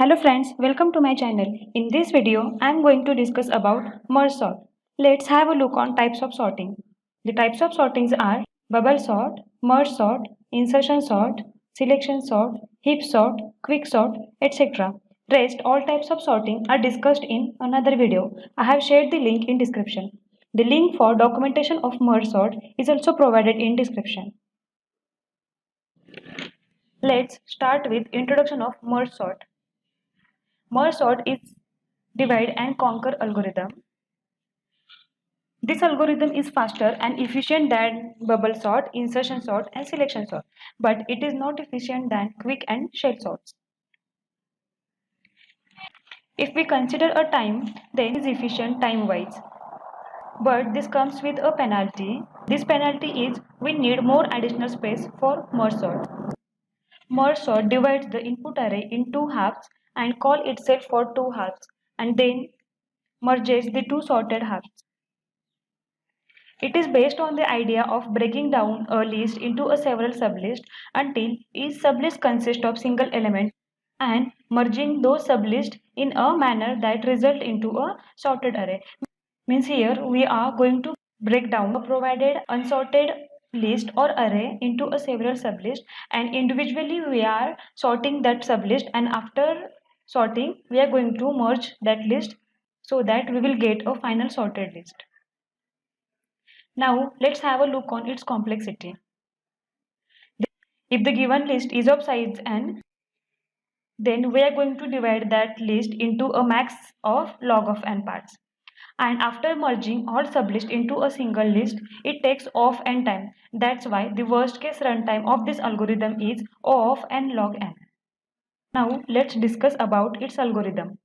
Hello friends, welcome to my channel. In this video, I am going to discuss about merge sort. Let's have a look on types of sorting. The types of sortings are bubble sort, merge sort, insertion sort, selection sort, heap sort, quick sort, etc. Rest all types of sorting are discussed in another video. I have shared the link in description. The link for documentation of merge sort is also provided in description. Let's start with introduction of merge sort. Merge sort is divide and conquer algorithm. This algorithm is faster and efficient than bubble sort, insertion sort, and selection sort, but it is not efficient than quick and shell sorts. If we consider a time, then it is efficient time-wise. But this comes with a penalty. This penalty is we need more additional space for merge sort. Merge sort divides the input array in two halves and call itself for two halves and then merges the two sorted halves. It is based on the idea of breaking down a list into a several sublists until each sublist consists of single element and merging those sublists in a manner that result into a sorted array. Means here we are going to break down a provided unsorted list or array into a several sublist and individually we are sorting that sublist and after sorting we are going to merge that list so that we will get a final sorted list. Now let's have a look on its complexity. If the given list is of size n, then we are going to divide that list into a max of log of n parts. And after merging all sublist into a single list, it takes O of n time. That's why the worst case runtime of this algorithm is O of n log n. Now let's discuss about its algorithm.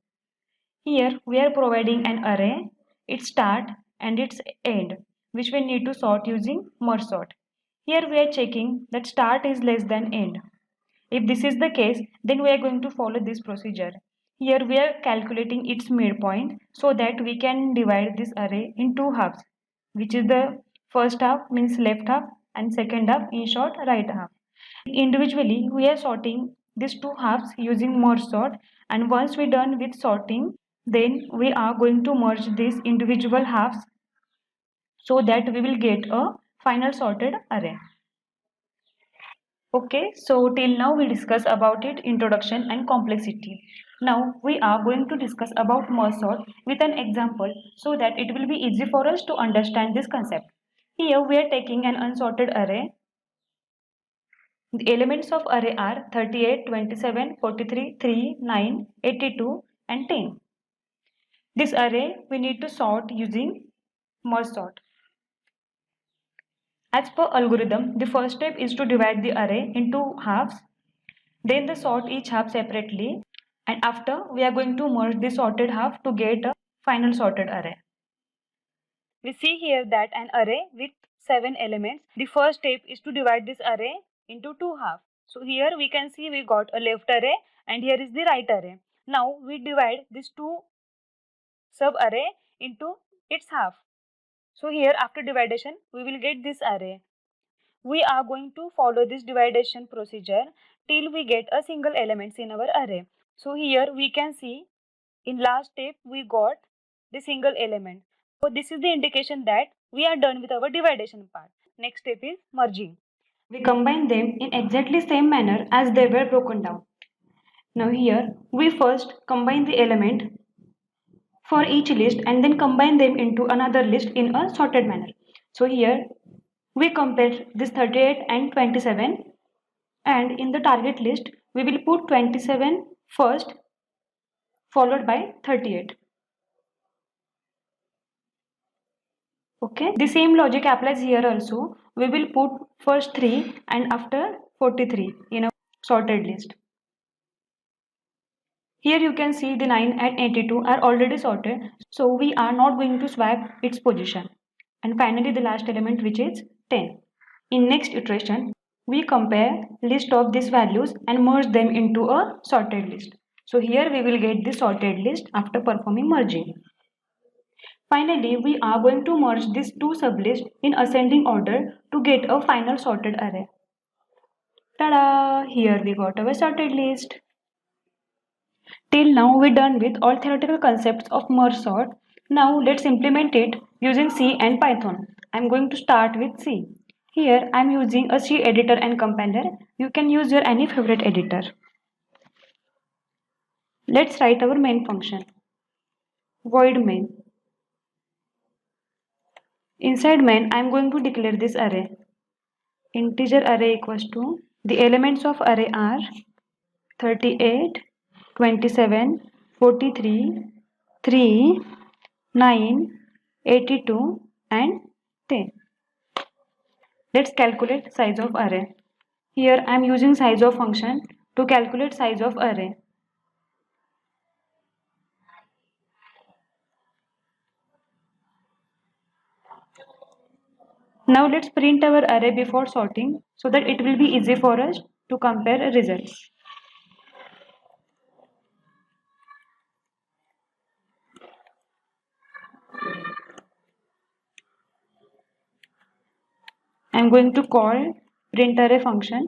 Here we are providing an array, its start and its end, which we need to sort using merge sort. Here we are checking that start is less than end. If this is the case, then we are going to follow this procedure. Here we are calculating its midpoint so that we can divide this array in two halves, which is the first half means left half and second half in short right half. Individually, we are sorting these two halves using merge sort and once we're done with sorting, then we are going to merge these individual halves so that we will get a final sorted array. Okay, so till now we discuss about its introduction and complexity. Now we are going to discuss about merge sort with an example so that it will be easy for us to understand this concept. Here we are taking an unsorted array. The elements of array are 38, 27, 43, 3, 9, 82 and 10. This array we need to sort using merge sort. As per algorithm, the first step is to divide the array into halves. Then the sort each half separately and after we are going to merge the sorted half to get a final sorted array. We see here that an array with 7 elements. The first step is to divide this array into two halves. So here we can see we got a left array and here is the right array. Now we divide these two sub array into its half. So here after division we will get this array. We are going to follow this division procedure till we get a single elements in our array. So here we can see in last step we got the single element. So this is the indication that we are done with our division part. Next step is merging. We combine them in exactly same manner as they were broken down. Now here we first combine the element for each list and then combine them into another list in a sorted manner. So here we compare this 38 and 27 and in the target list we will put 27 first followed by 38. Okay, the same logic applies here also. We will put first 3 and after 43 in a sorted list. Here you can see the 9 and 82 are already sorted, so we are not going to swap its position. And finally the last element, which is 10. In next iteration, we compare list of these values and merge them into a sorted list. So here we will get the sorted list after performing merging. Finally, we are going to merge these two sublists in ascending order to get a final sorted array. Tada! Here we got our sorted list. Till now we done with all theoretical concepts of merge sort. Now let's implement it using C and Python. I'm going to start with C. Here I'm using a C editor and compiler. You can use your any favorite editor. Let's write our main function. Void main. Inside main I'm going to declare this array. Integer array equals to the elements of array are 38, 27, 43, 3, 9, 82 and 10. Let's calculate size of array. Here I am using size of function to calculate size of array. Now let's print our array before sorting so that it will be easy for us to compare results. I am going to call print array function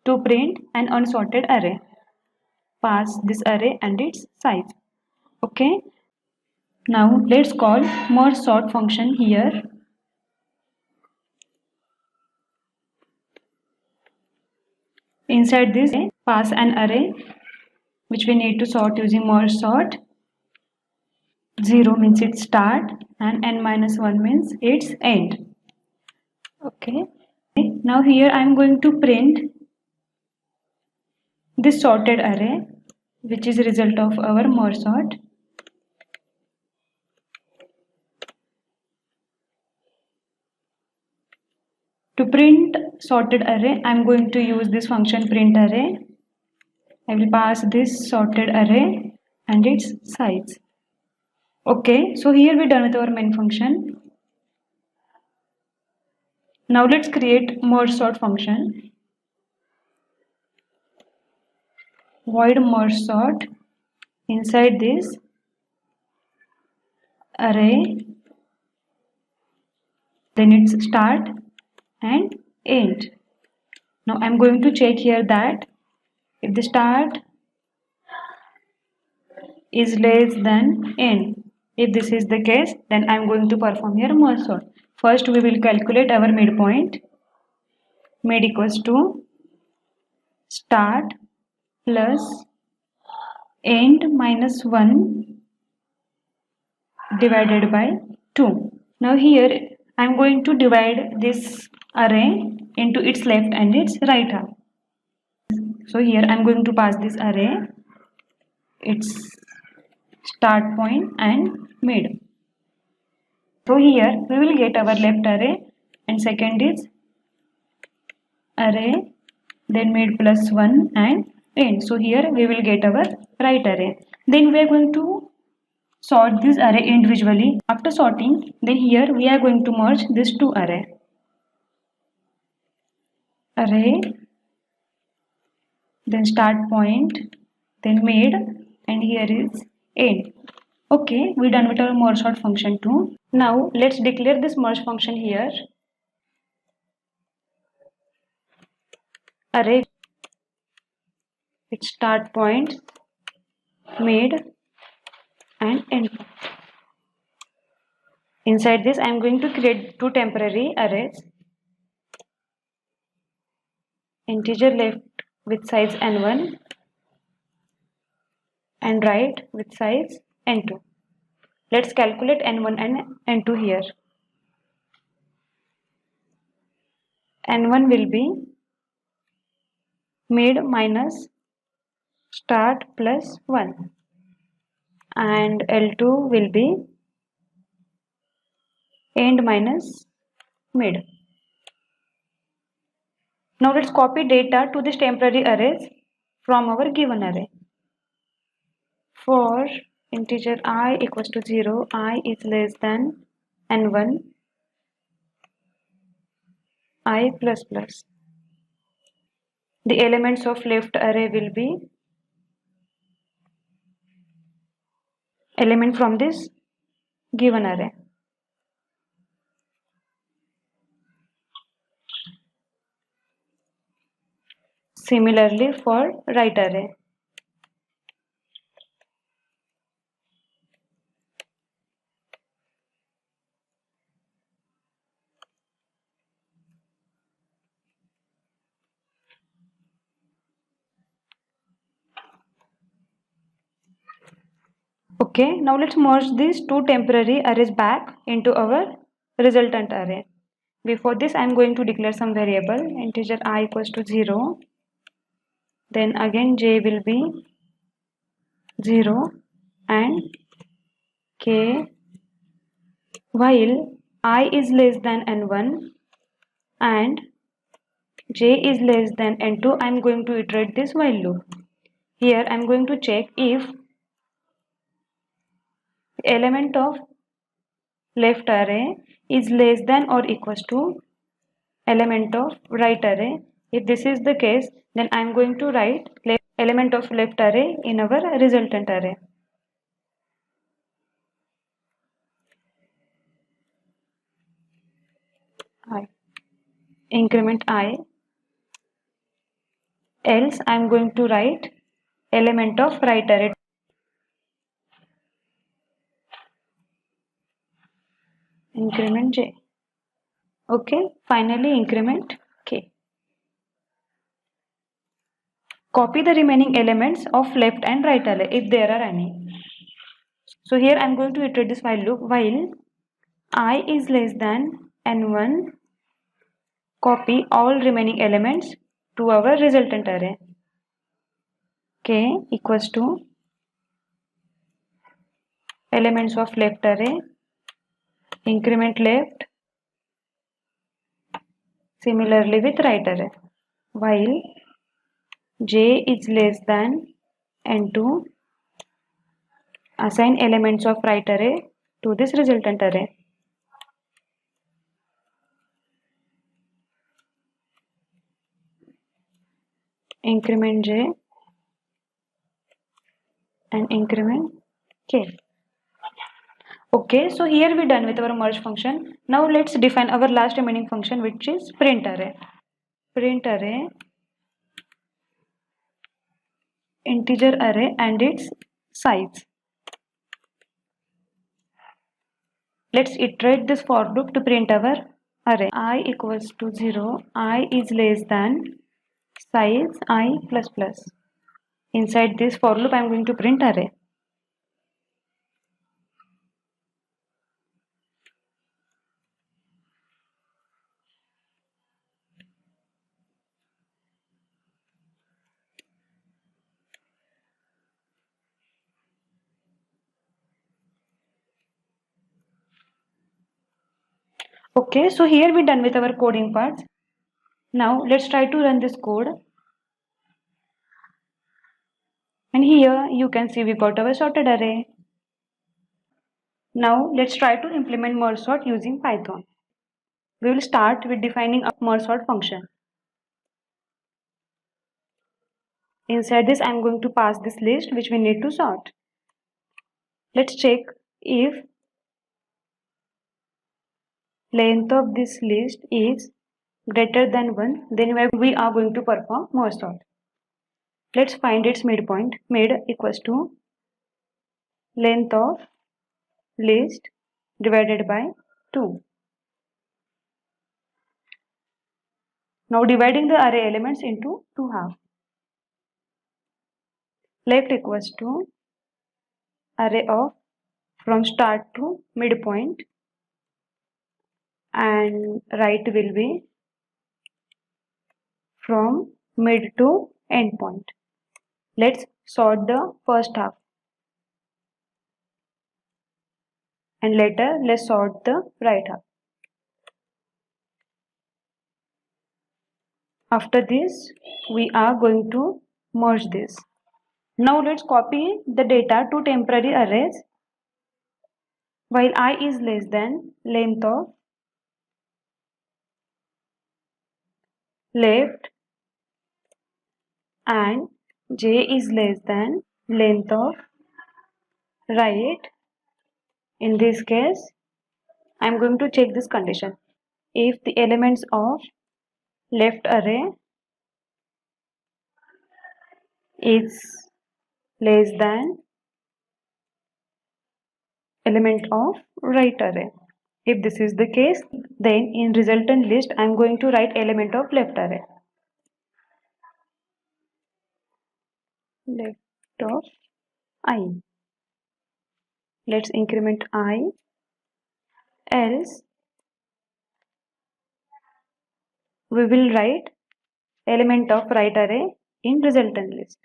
to print an unsorted array. Pass this array and its size. Okay. Now let's call merge sort function here. Inside this pass an array which we need to sort using merge sort. 0 means its start and n-1 means its end. Okay. Now here I am going to print this sorted array which is a result of our merge sort. To print sorted array I am going to use this function print array. I will pass this sorted array and its size. Okay, so here we done with our main function. Now let's create merge sort function. Void merge sort. Inside this array, then its start and end. Now I'm going to check here that if the start is less than end. If this is the case, then I'm going to perform here merge sort. First we will calculate our midpoint. Mid equals to start plus end minus 1 divided by 2. Now here I am going to divide this array into its left and its right half. So here I am going to pass this array its start point and mid. So here we will get our left array and second is array then mid plus 1 and end. So here we will get our right array. Then we are going to sort this array individually. After sorting, then here we are going to merge these two array. Array, then start point, then mid, and here is end. Okay, we done with our merge sort function too. Now let's declare this merge function here. Array, its start point, mid, and end. Inside this I am going to create two temporary arrays. Integer left with size n1 and right with size n2. Let's calculate n1 and n2 here. N1 will be mid minus start plus 1 and L2 will be end minus mid. Now let's copy data to this temporary arrays from our given array. For integer I equals to 0, I is less than n1, I plus plus. The elements of left array will be element from this given array. Similarly for right array. Okay, now let's merge these two temporary arrays back into our resultant array. Before this, I am going to declare some variable, integer I equals to 0, then again j will be 0 and k, while I is less than n1 and j is less than n2, I am going to iterate this while loop. Here I am going to check if the element of left array is less than or equals to element of right array. If this is the case, then I am going to write element of left array in our resultant array. I increment I, else I am going to write element of right array. Increment j. Okay, finally increment k. Copy the remaining elements of left and right array if there are any. So here I am going to iterate this while loop. While I is less than n1, copy all remaining elements to our resultant array. K equals to elements of left array, increment left, similarly with right array. While j is less than n2, assign elements of right array to this resultant array. Increment j and increment k. Okay, so here we're done with our merge function. Now let's define our last remaining function, which is print array. Print array, integer array and its size. Let's iterate this for loop to print our array. I equals to 0, I is less than size I plus plus. Inside this for loop, I am going to print array. Okay, so here we're done with our coding parts. Now let's try to run this code. And here you can see we got our sorted array. Now let's try to implement merge sort using Python. We will start with defining a merge sort function. Inside this, I am going to pass this list which we need to sort. Let's check if length of this list is greater than 1, then we are going to perform merge sort. Let's find its midpoint. Mid equals to length of list divided by 2. Now dividing the array elements into two halves. Left equals to array of from start to midpoint, and right will be from mid to end point. Let's sort the first half and later let's sort the right half. After this, we are going to merge this. Now let's copy the data to temporary arrays. While I is less than length of left and j is less than length of right. In this case, I am going to check this condition. If the elements of left array is less than element of right array. If this is the case, then in resultant list I am going to write element of left array. Left of I. Let's increment I, else we will write element of right array in resultant list.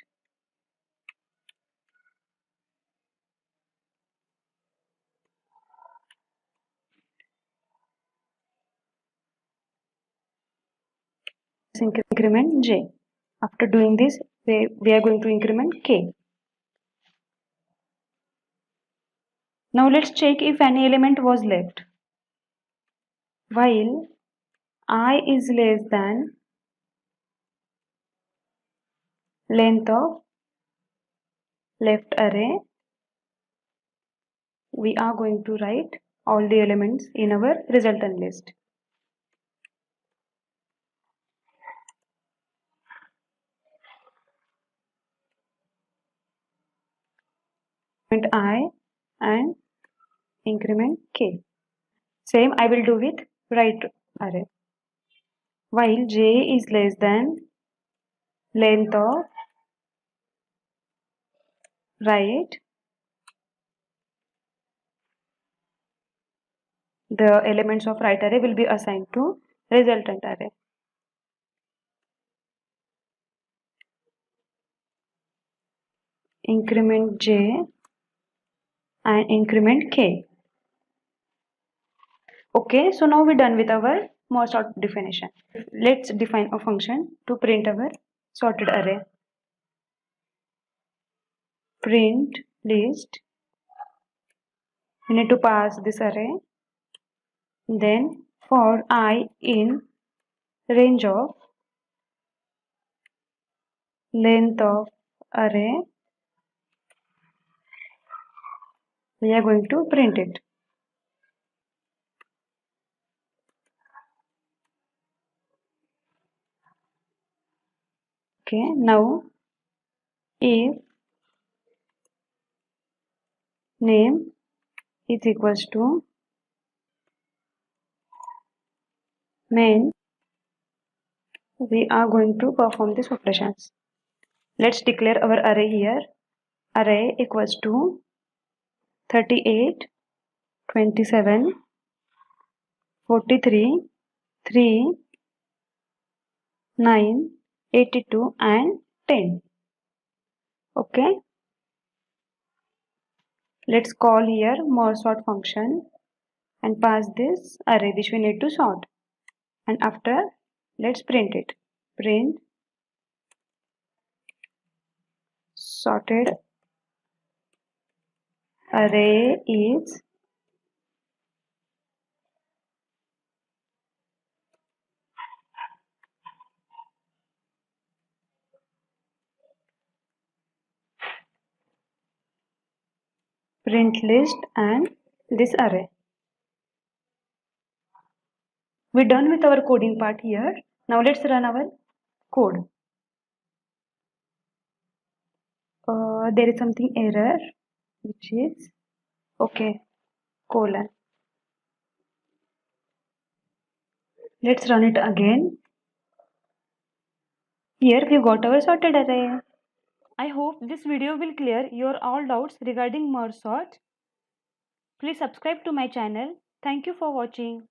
Increment j. After doing this, we are going to increment k. Now let's check if any element was left. While I is less than length of left array, we are going to write all the elements in our resultant list. Increment I and increment k. Same I will do with right array. While j is less than length of right, the elements of right array will be assigned to resultant array. Increment j and increment k. Okay, so now we're done with our merge sort definition. Let's define a function to print our sorted array. Print list. We need to pass this array. Then for I in range of length of array, we are going to print it. Okay, now if name is equals to main, we are going to perform these operations. Let's declare our array here. Array equals to 38, 27, 43, 3, 9, 82 and 10. Okay. Let's call here merge sort function and pass this array which we need to sort. And after, let's print it. Print sorted array is print list and this array. We're done with our coding part here. Now let's run our code. There is something error which is okay colon. Let's run it again. Here we got our sorted array. I hope this video will clear your all doubts regarding merge sort. Please subscribe to my channel. Thank you for watching.